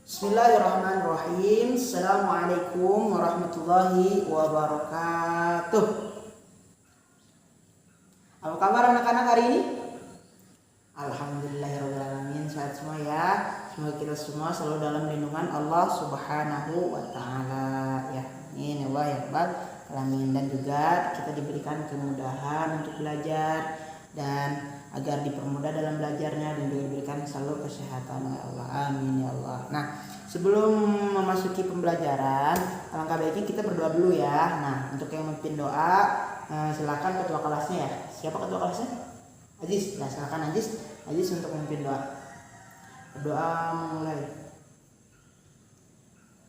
Bismillahirrahmanirrahim. Assalamualaikum warahmatullahi wabarakatuh. Apa kabar anak-anak hari ini? Alhamdulillahirrahmanirrahim. Sehat semua ya. Semoga kita semua selalu dalam lindungan Allah Subhanahu wa Ta'ala ya. Amin ya Allah ya Rabbal alamin. Dan juga kita diberikan kemudahan untuk belajar dan agar dipermudah dalam belajarnya dan diberikan selalu kesehatan ya Allah. Amin ya Allah. Nah, sebelum memasuki pembelajaran, alangkah baiknya kita berdoa dulu ya. Nah, untuk yang memimpin doa, silakan ketua kelasnya ya. Siapa ketua kelasnya? Aziz. Nah, silakan Aziz untuk memimpin doa. Berdoa mulai.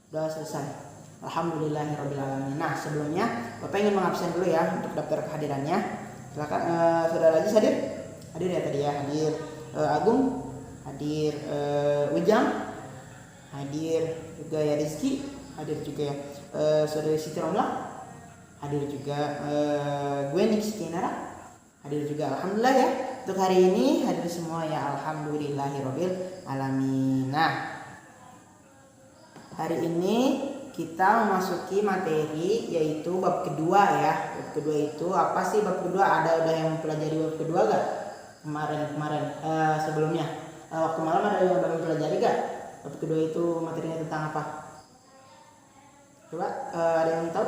Doa selesai. Alhamdulillahirabbil alamin. Nah, sebelumnya Bapak ingin mengabsen dulu ya untuk daftar kehadirannya. Silakan Saudara Aziz hadir. Hadir ya tadi ya, hadir. Agung hadir, Ujang hadir juga ya, Rizky hadir juga ya, Saudari Siti Romla hadir juga, Gwen Kinara hadir juga. Alhamdulillah ya, untuk hari ini hadir semua ya, alhamdulillahirabbil alamin. Nah, hari ini kita memasuki materi yaitu bab kedua ya. Bab kedua itu apa sih bab kedua? Ada yang mempelajari bab kedua gak? Kemarin sebelumnya waktu malam ada yang baru mempelajari gak? Bab kedua itu materinya tentang apa? Coba ada yang tahu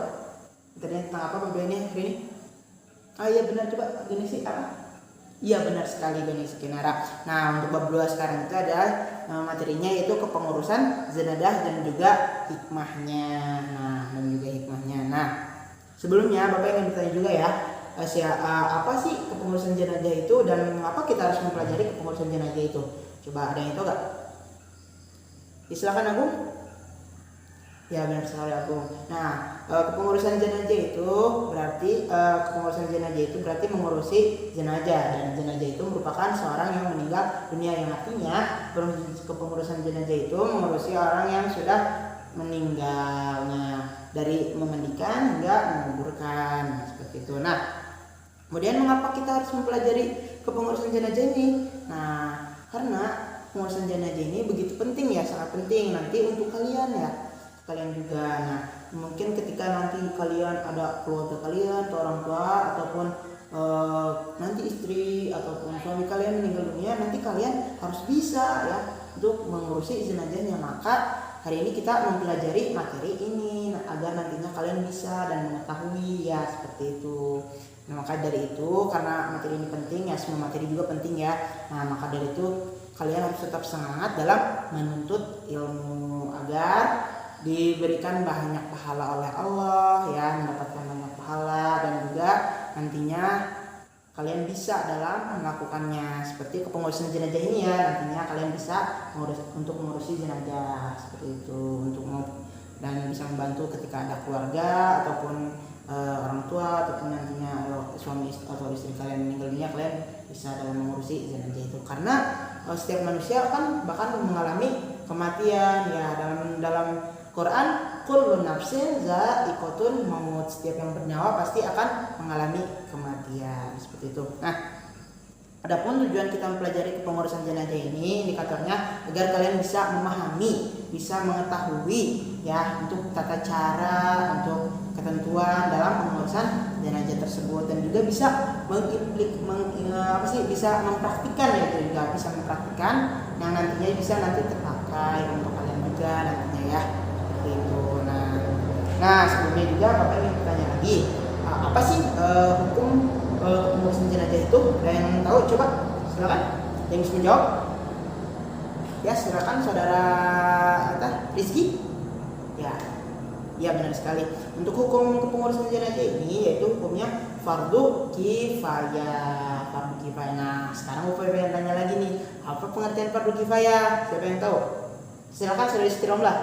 materinya tentang apa bab ini hari ini? Iya benar, coba gini sih apa? Iya benar sekali Gani Sekinara. Nah, untuk bab 2 sekarang itu ada materinya yaitu kepengurusan zenadah dan juga hikmahnya. Nah, sebelumnya Bapak ingin bertanya juga ya, apa sih kepengurusan jenazah itu dan mengapa kita harus mempelajari kepengurusan jenazah itu? Coba ada yang tahu gak? Silakan Agung. Ya benar sekali Agung. Nah, kepengurusan jenazah itu berarti mengurusi jenazah, dan jenazah itu merupakan seorang yang meninggal dunia, yang artinya kepengurusan jenazah itu mengurusi orang yang sudah meninggalnya, dari memandikan hingga menguburkan seperti itu. Nah, kemudian mengapa kita harus mempelajari kepengurusan jenazah ini? Nah, karena pengurusan jenazah ini begitu penting ya, sangat penting nanti untuk kalian ya. Kalian juga. Nah, mungkin ketika nanti kalian ada keluarga kalian atau orang tua ataupun nanti istri ataupun suami kalian meninggal dunia, nanti kalian harus bisa ya untuk mengurusi jenazahnya. Maka hari ini kita mempelajari materi ini agar nantinya kalian bisa dan mengetahui ya, seperti itu. Nah, maka dari itu karena materi ini penting ya, semua materi juga penting ya. Nah, maka dari itu kalian harus tetap semangat dalam menuntut ilmu agar diberikan banyak pahala oleh Allah ya, mendapatkan banyak pahala, dan juga nantinya kalian bisa dalam melakukannya seperti kepengurusan jenazah ini ya. Nantinya kalian bisa mengurusi jenazah seperti itu, dan bisa membantu ketika ada keluarga ataupun orang tua ataupun nantinya suami atau istri kalian meninggal dunia, kalian bisa dalam mengurusi jenazah itu. Karena setiap manusia kan bahkan mengalami kematian ya, dalam Quran, kullu nafsin za'iqatul maut, setiap yang bernyawa pasti akan mengalami kematian seperti itu. Nah, adapun tujuan kita mempelajari kepengurusan jenazah ini indikatornya agar kalian bisa memahami, bisa mengetahui ya untuk tata cara, untuk ketentuan dalam pengurusan jenazah tersebut, dan juga bisa bisa mempraktikkan ya, itu juga bisa mempraktikkan yang nantinya bisa nanti terpakai untuk kalian juga nantinya ya. Itu. Nah, sebelumnya juga Bapak ingin bertanya lagi, apa sih hukum pengurusan jenazah itu? Ada yang tahu? Coba silakan yang bisa menjawab. Ya, silakan Saudara Rizky. Ya benar sekali. Untuk hukum kepengurusan jenazah ini yaitu hukumnya fardu kifayah. Nah, sekarang Bapak ingin tanya lagi nih, apa pengertian fardu kifayah? Siapa yang tahu? Silakan Saudari Siti Romla.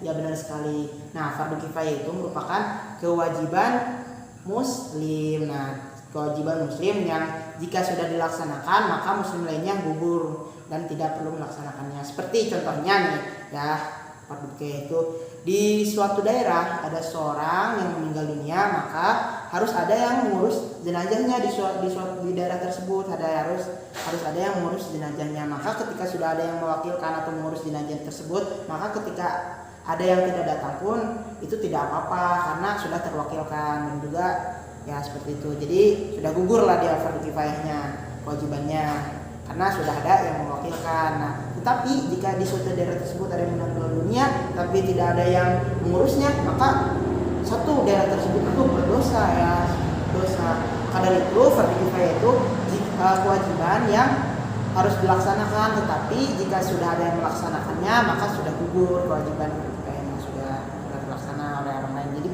Ya benar sekali. Nah, fardu kifayah itu merupakan kewajiban muslim. Nah, kewajiban muslim yang jika sudah dilaksanakan maka muslim lainnya gugur dan tidak perlu melaksanakannya. Seperti contohnya nih ya, fardhu kifayah itu di suatu daerah ada seorang yang meninggal dunia, maka harus ada yang mengurus jenazahnya di daerah tersebut, harus ada yang mengurus jenazahnya. Maka ketika sudah ada yang mewakilkan atau mengurus jenazah tersebut, maka ketika ada yang tidak datang pun itu tidak apa-apa karena sudah terwakilkan, dan juga ya seperti itu. Jadi sudah gugur lah dia fardhu kifayahnya, kewajibannya, karena sudah ada yang mewakilkan. Nah, tetapi jika di suatu daerah tersebut ada yang meninggal dunia tapi tidak ada yang mengurusnya, maka satu daerah tersebut itu berdosa ya, dosa. Maka dari itu fardhu kifayah itu kewajiban yang harus dilaksanakan, tetapi jika sudah ada yang melaksanakannya maka sudah gugur kewajiban fardhu kifayahnya, sudah terlaksana oleh orang lain. Jadi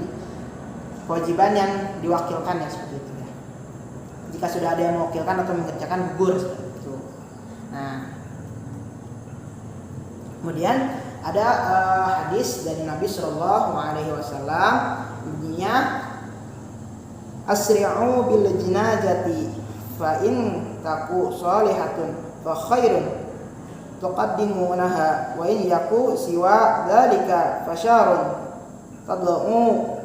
kewajiban yang diwakilkan ya seperti itu ya. Jika sudah ada yang mewakilkan atau mengerjakan, gugur seperti itu. Nah, kemudian ada hadis dari Nabi Shallallahu Alaihi Wasallam, bunyinya asri'u bil jinazati fa in taku shalihatun fa khairun tuqaddimunaha wa in yaku siwa dzalika fasyarun tad'u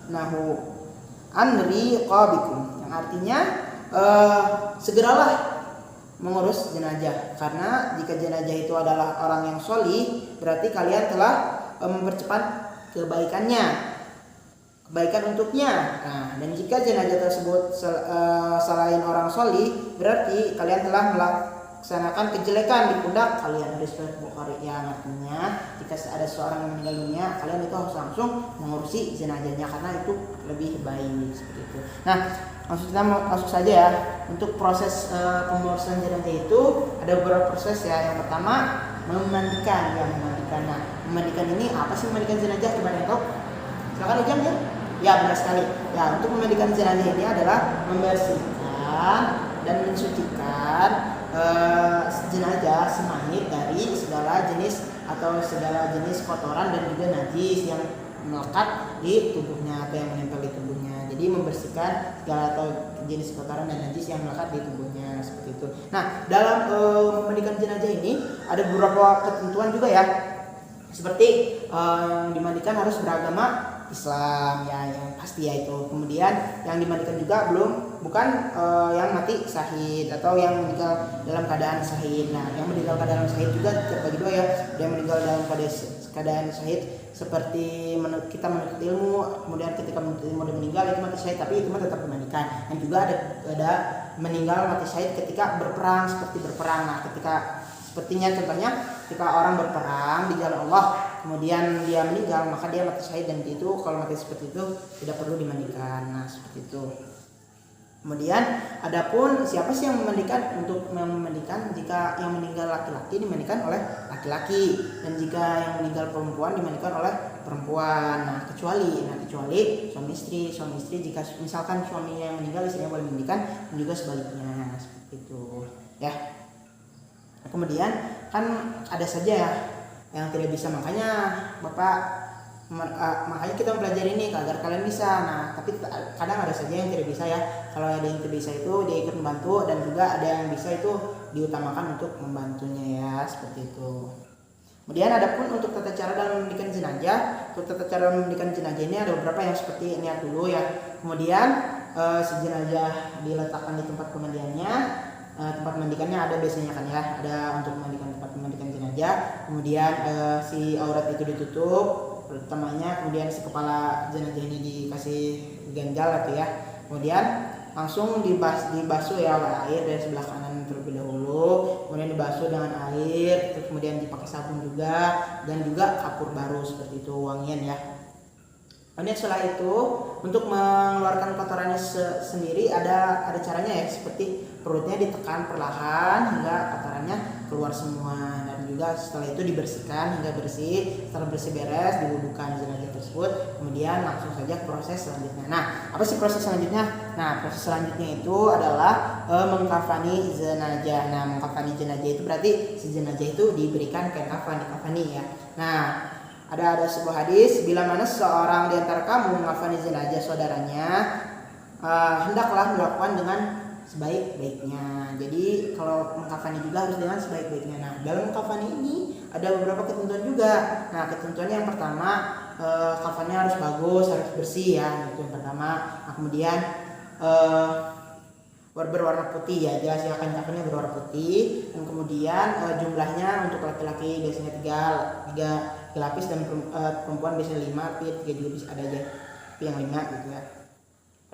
nahu anri qabikum, yang artinya segeralah mengurus jenazah, karena jika jenazah itu adalah orang yang sholih berarti kalian telah mempercepat kebaikan untuknya. Nah, dan jika jenazah tersebut selain orang sholih berarti kalian telah melaksanakan kejelekan di pundak kalian. Hadis riwayat Bukhari, yang artinya jika ada seorang yang meninggal dunia kalian itu harus langsung mengurusi jenazahnya karena itu lebih baik seperti itu. Nah, langsung saja ya. Untuk proses pengurusan jenazah itu ada beberapa proses ya. Yang pertama memandikan ya, memandikan. Nah, memandikan ini apa sih memandikan jenazah? Coba yang tahu. Silakan Ujang ya. Ya, benar sekali. Ya, untuk memandikan jenazah ini adalah membersihkan dan mensucikan jenazah semahit dari segala jenis kotoran dan juga najis yang melekat di tubuhnya atau yang menempel di tubuhnya. Jadi membersihkan segala atau jenis kotoran dan najis yang melekat di tubuhnya seperti itu. Nah, dalam memandikan jenazah ini ada beberapa ketentuan juga ya. Seperti yang dimandikan harus beragama Islam ya, yang pasti ya itu. Kemudian yang dimandikan juga bukan yang mati syahid atau yang meninggal dalam keadaan syahid. Nah, yang meninggal dalam syahid juga terbagi dua ya. Ada yang meninggal dalam keadaan syahid seperti kita menuntut ilmu, kemudian ketika menuntut ilmu dan meninggal itu mati syahid, tapi itu tetap dimandikan. Dan juga ada meninggal mati syahid ketika berperang, seperti berperang. Nah, sepertinya contohnya ketika orang berperang di jalan Allah kemudian dia meninggal, maka dia mati syahid, dan itu kalau mati seperti itu tidak perlu dimandikan. Nah, seperti itu. Kemudian adapun siapa sih yang memandikan? Untuk memandikan, jika yang meninggal laki-laki dimandikan oleh laki-laki, dan jika yang meninggal perempuan dimandikan oleh perempuan. Nah, kecuali suami istri jika misalkan suaminya yang meninggal istrinya boleh memandikan, dan juga sebaliknya seperti itu ya. Kemudian kan ada saja ya yang tidak bisa, makanya kita mempelajari ini agar kalian bisa. Nah, tapi kadang ada saja yang tidak bisa ya. Kalau ada yang tidak bisa itu dia ikut membantu, dan juga ada yang bisa itu diutamakan untuk membantunya ya, seperti itu. Kemudian adapun untuk tata cara dalam memandikan jenazah, ini ada beberapa yang seperti niat dulu ya. Kemudian si jenazah diletakkan di tempat pemandiannya. Tempat memandikannya ada biasanya kan ya, ada untuk tempat memandikan jenazah. Kemudian si aurat itu ditutup pertamanya, kemudian si kepala jenazah ini dikasih ganjal gitu ya. Kemudian langsung dibasuh ya oleh air dari sebelah kanan terlebih dahulu, kemudian dibasuh dengan air, terus kemudian dipakai sabun juga, dan juga kapur baru seperti itu, wangian ya. Kemudian setelah itu untuk mengeluarkan kotorannya sendiri ada caranya ya, seperti perutnya ditekan perlahan hingga kotorannya keluar semua, dan juga setelah itu dibersihkan hingga bersih. Setelah bersih beres diwudukan jenazah tersebut, kemudian langsung saja proses selanjutnya. Nah, apa sih proses selanjutnya? Nah, proses selanjutnya itu adalah mengkafani jenazah. Nah, mengkafani jenazah itu berarti si jenazah itu diberikan kain kafan, dikafani ya. Nah, ada sebuah hadis, bila mana seorang di antara kamu mengkafani jenazah saudaranya, hendaklah melakukan dengan sebaik-baiknya. Jadi kalau mengkafani juga harus dengan sebaik-baiknya. Nah, dalam mengkafani ini ada beberapa ketentuan juga. Nah, ketentuannya yang pertama, kafannya harus bagus, harus bersih ya, itu yang pertama. Nah, kemudian berwarna putih ya, jelas ya, kafannya berwarna putih. Dan kemudian jumlahnya untuk laki-laki biasanya tiga lapis, dan perempuan biasanya 5, tapi 3 juga bisa ada aja, tapi yang 5 gitu ya.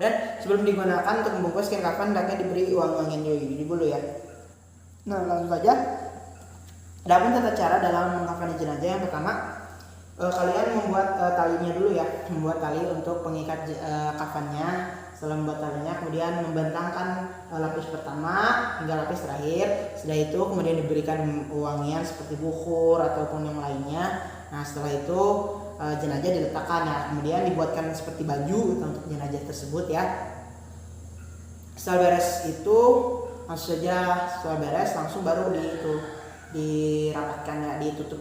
Dan sebelum digunakan untuk membungkus kain kafan, hendaknya diberi wangi-wangian dulu ya. Nah, langsung saja. Adapun tata cara dalam mengkafani jenazah, yang pertama, kalian membuat talinya dulu ya, membuat tali untuk pengikat kafannya. Setelah membuat talinya, kemudian membentangkan lapis pertama hingga lapis terakhir. Setelah itu kemudian diberikan wangian seperti bukhur ataupun yang lainnya. Nah, setelah itu jenazah diletakkan ya, kemudian dibuatkan seperti baju untuk jenazah tersebut ya. Setelah beres itu langsung saja, langsung baru dirapatkan ya, ditutup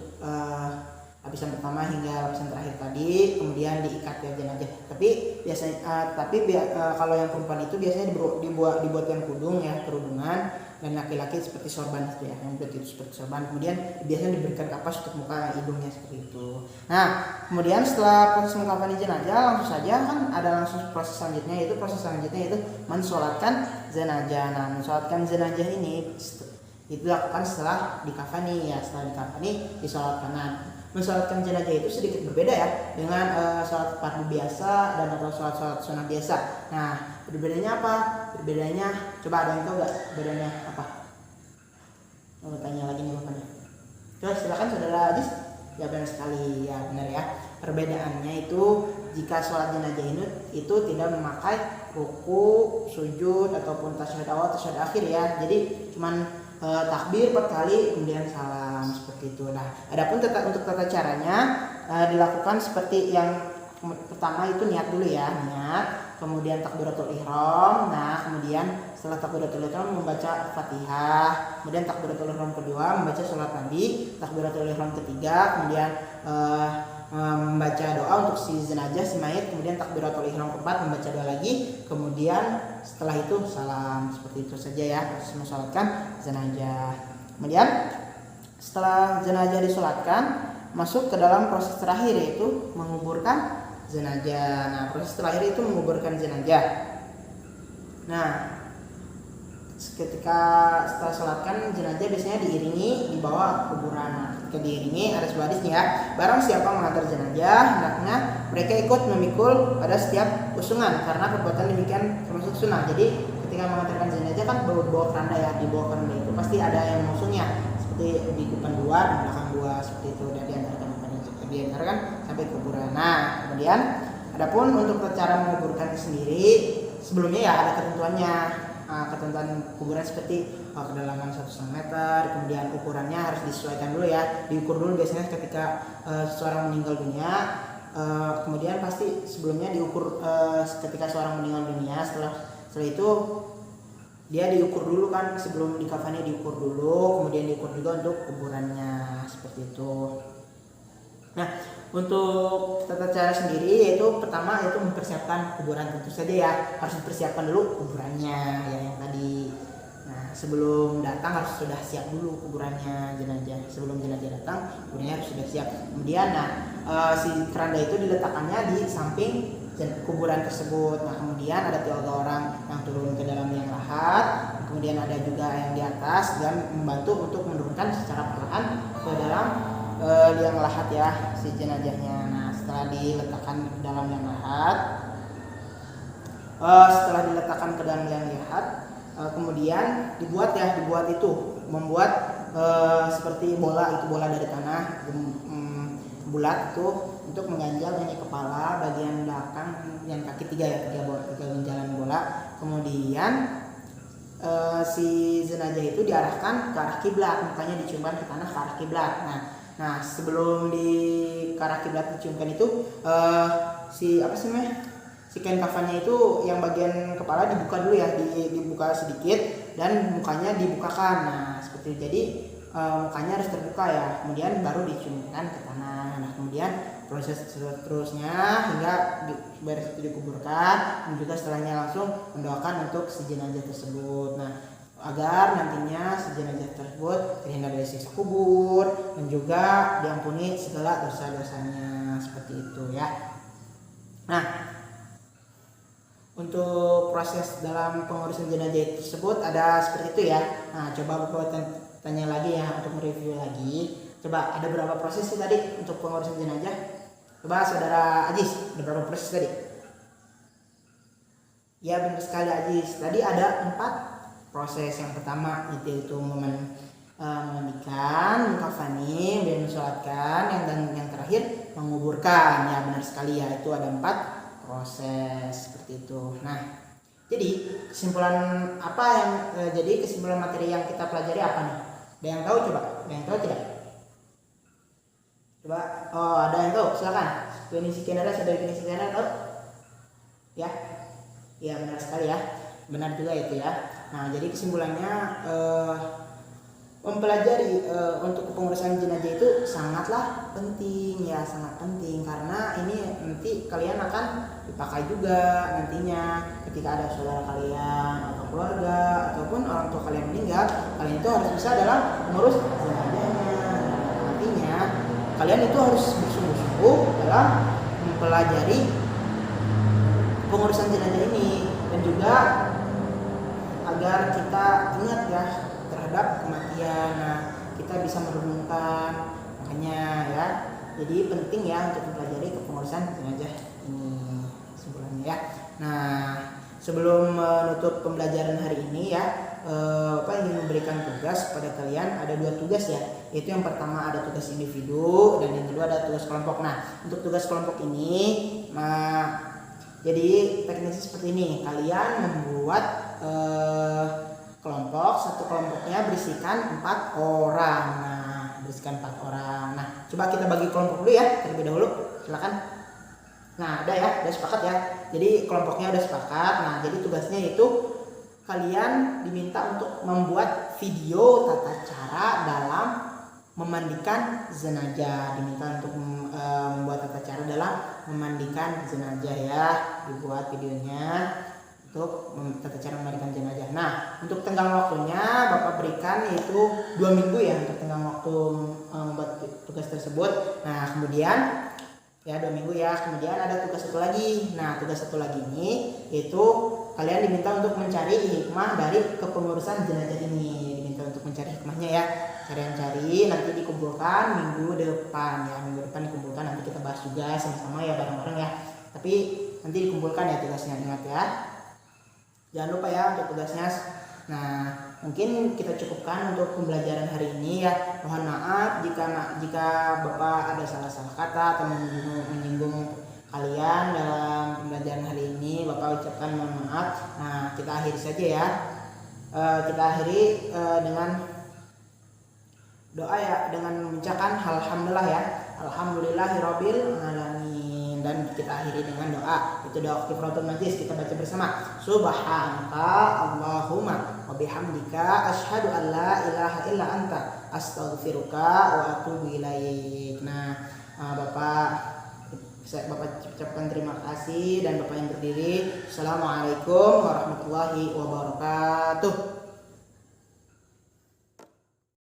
lapisan pertama hingga lapisan terakhir tadi, kemudian diikat ya jenazah. Tapi biasanya kalau yang perempuan itu biasanya dibuatkan kerudungan, dan laki-laki seperti sorban itu ya, yang itu seperti sorban. Kemudian biasanya diberikan kapas untuk muka hidungnya seperti itu. Nah, kemudian setelah proses mengkafani jenazah, langsung saja kan ada langsung proses selanjutnya, yaitu mensolatkan jenazah. Nah, mensolatkan jenazah ini itu dilakukan setelah dikafani ya, setelah dikafani disolatkan. Nah, mensolatkan jenazah itu sedikit berbeda ya dengan sholat fardu biasa dan atau sholat sunnah biasa. Nah, berbedanya apa? Coba ada yang tahu nggak bedanya apa? Mau tanya lagi nih bapaknya. Coba silakan saudara Adis. Ya, benar sekali ya, benar ya. Perbedaannya itu jika sholat jenazah itu tidak memakai ruku, sujud ataupun tasyahud awal, tasyahud akhir ya. Jadi cuman takbir 4 kali kemudian salam seperti itu. Nah, adapun untuk tata caranya dilakukan seperti yang pertama, itu niat dulu ya, niat, kemudian takbiratul ihram. Nah, kemudian setelah takbiratul ihram membaca Fatihah, kemudian takbiratul ihram kedua membaca sholat Nabi, takbiratul ihram ketiga kemudian membaca doa untuk si jenazah, si mayit, kemudian takbiratul ihram keempat membaca doa lagi, kemudian setelah itu salam. Seperti itu saja ya proses mensolatkan jenazah. Kemudian setelah jenazah disolatkan, masuk ke dalam proses terakhir, yaitu menguburkan jenazah. Nah, proses terakhir itu menguburkan jenazah. Nah, ketika setelah sholatkan jenazah biasanya diiringi dibawa kuburan. Nah, ketika diiringi ada sebuah hadis nih ya, barang siapa mengantar jenazah, hendaknya mereka ikut memikul pada setiap usungan, karena perbuatan demikian termasuk sunnah. Jadi ketika mengantarkan jenazah kan bawa keranda ya, di bawah keranda itu pasti ada yang mengusungnya, seperti di depan 2, di belakang 2 seperti itu, dan diantarkan sampai ke kuburan. Nah, kemudian adapun untuk cara menguburkan sendiri, sebelumnya ya ada ketentuannya. Ketentuan kuburan seperti kedalaman 1,5 meter, kemudian ukurannya harus disesuaikan dulu ya, diukur dulu biasanya ketika seseorang meninggal dunia. Kemudian pasti sebelumnya diukur ketika seorang meninggal dunia, setelah itu dia diukur dulu kan, sebelum dikafani diukur dulu, kemudian diukur juga untuk kuburannya seperti itu. Nah, untuk tata cara sendiri yaitu pertama yaitu mempersiapkan kuburan, tentu saja ya harus dipersiapkan dulu kuburannya ya, yang tadi. Nah, sebelum datang harus sudah siap dulu kuburannya jenazah. Sebelum jenazah datang, kuburannya harus sudah siap. Kemudian si keranda itu diletakkannya di samping kuburan tersebut. Nah, kemudian ada 3 orang yang turun ke dalam liang lahat, kemudian ada juga yang di atas dan membantu untuk menurunkan secara perlahan ke dalam liang lahat ya si jenazahnya. Nah, setelah diletakkan ke dalam liang lahat, kemudian membuat seperti bola, itu bola dari tanah bulat itu untuk mengganjal ini kepala, bagian belakang yang kaki 3 ya, 3 ganjalan bola. Kemudian si jenazah itu diarahkan ke arah kiblat, mukanya diciumkan ke tanah ke arah kiblat. Nah, sebelum di arah kiblat diciumkan itu si kain kafannya itu yang bagian kepala dibuka dulu ya, dibuka sedikit dan mukanya dibukakan. Nah, seperti itu. Jadi mukanya harus terbuka ya, kemudian baru diciumkan ke tanah. Nah kemudian proses seterusnya hingga beres itu dikuburkan, dan juga setelahnya langsung mendoakan untuk si jenazah tersebut. Nah agar nantinya si jenazah tersebut terhindar dari siksa kubur dan juga diampuni segala dosa-dosanya, seperti itu ya. Nah untuk proses dalam pengurusan jenazah tersebut ada seperti itu ya. Nah coba Bapak tanya lagi ya untuk mereview lagi. Coba ada berapa proses sih tadi untuk pengurusan jenazah? Coba Saudara Ajis, ada berapa proses tadi? Ya benar sekali Ajis. Tadi ada 4 proses. Yang pertama yaitu memandikan, mengkafani, kemudian mensolatkan, dan yang terakhir menguburkan. Ya benar sekali ya, itu ada 4 proses seperti itu. Nah, jadi kesimpulan apa yang jadi kesimpulan materi yang kita pelajari apa nih? Ada yang tahu coba? Ada yang tahu tidak? Coba, oh ada yang tahu, silakan. Klinisi Canada, Saudara Klinisi Canada tahu? Ya, ya benar sekali ya, benar juga itu ya. Nah, jadi kesimpulannya mempelajari untuk kepengurusan jenazah itu sangatlah penting ya, sangat penting karena ini nanti kalian akan dipakai juga nantinya ketika ada saudara kalian atau keluarga ataupun orang tua kalian meninggal, kalian itu harus bisa dalam mengurus jenazahnya. Nantinya kalian itu harus bersungguh-sungguh dalam mempelajari pengurusan jenazah ini, dan juga agar kita ingat ya terhadap kematian. Nah, kita bisa merenungkan, makanya ya. Jadi penting ya untuk mempelajari kepengurusan jenazah ini kesimpulannya ya. Nah, sebelum menutup pembelajaran hari ini ya, Bapak ingin memberikan tugas kepada kalian. Ada 2 tugas ya, yaitu yang pertama ada tugas individu dan yang kedua ada tugas kelompok. Nah, untuk tugas kelompok ini, jadi teknisnya seperti ini. Kalian membuat kelompok, satu kelompoknya berisikan 4 orang. Nah, berisikan 4 orang. Nah, coba kita bagi kelompok dulu ya, terlebih dahulu. Silakan. Nah, udah sepakat ya. Jadi kelompoknya udah sepakat. Nah, jadi tugasnya itu kalian diminta untuk membuat video tata cara dalam memandikan jenazah. Diminta untuk membuat tata cara dalam memandikan jenazah ya. Dibuat videonya untuk tata cara memandikan jenazah. Nah, untuk tenggang waktunya Bapak berikan yaitu 2 minggu ya untuk tenggang waktu membuat tugas tersebut. Nah, kemudian ya 2 minggu ya. Kemudian ada tugas satu lagi. Nah, tugas satu lagi ini yaitu kalian diminta untuk mencari hikmah dari kepengurusan jenazah ini. Diminta untuk mencari hikmahnya ya. Cari nanti dikumpulkan minggu depan ya. Minggu depan dikumpulkan, nanti kita bahas juga sama-sama ya bareng-bareng ya. Tapi nanti dikumpulkan ya tugasnya, ingat ya. Jangan lupa ya untuk tugasnya. Nah, mungkin kita cukupkan untuk pembelajaran hari ini ya. Mohon maaf jika Bapak ada salah-salah kata atau menyinggung kalian dalam pembelajaran hari ini. Bapak ucapkan mohon maaf. Nah, kita akhiri saja ya. Kita akhiri dengan doa ya, dengan mengucapkan alhamdulillah ya. Alhamdulillahirabbil alamin. Dan kita akhiri dengan doa, itu doa kifaratul majlis. Kita baca bersama. Subhanaka Allahumma wa bihamdika asyhadu an la ilaha illa anta astaghfiruka wa atubu ilaik. Nah, Bapak ucapkan terima kasih dan Bapak yang berdiri. Assalamualaikum warahmatullahi wabarakatuh.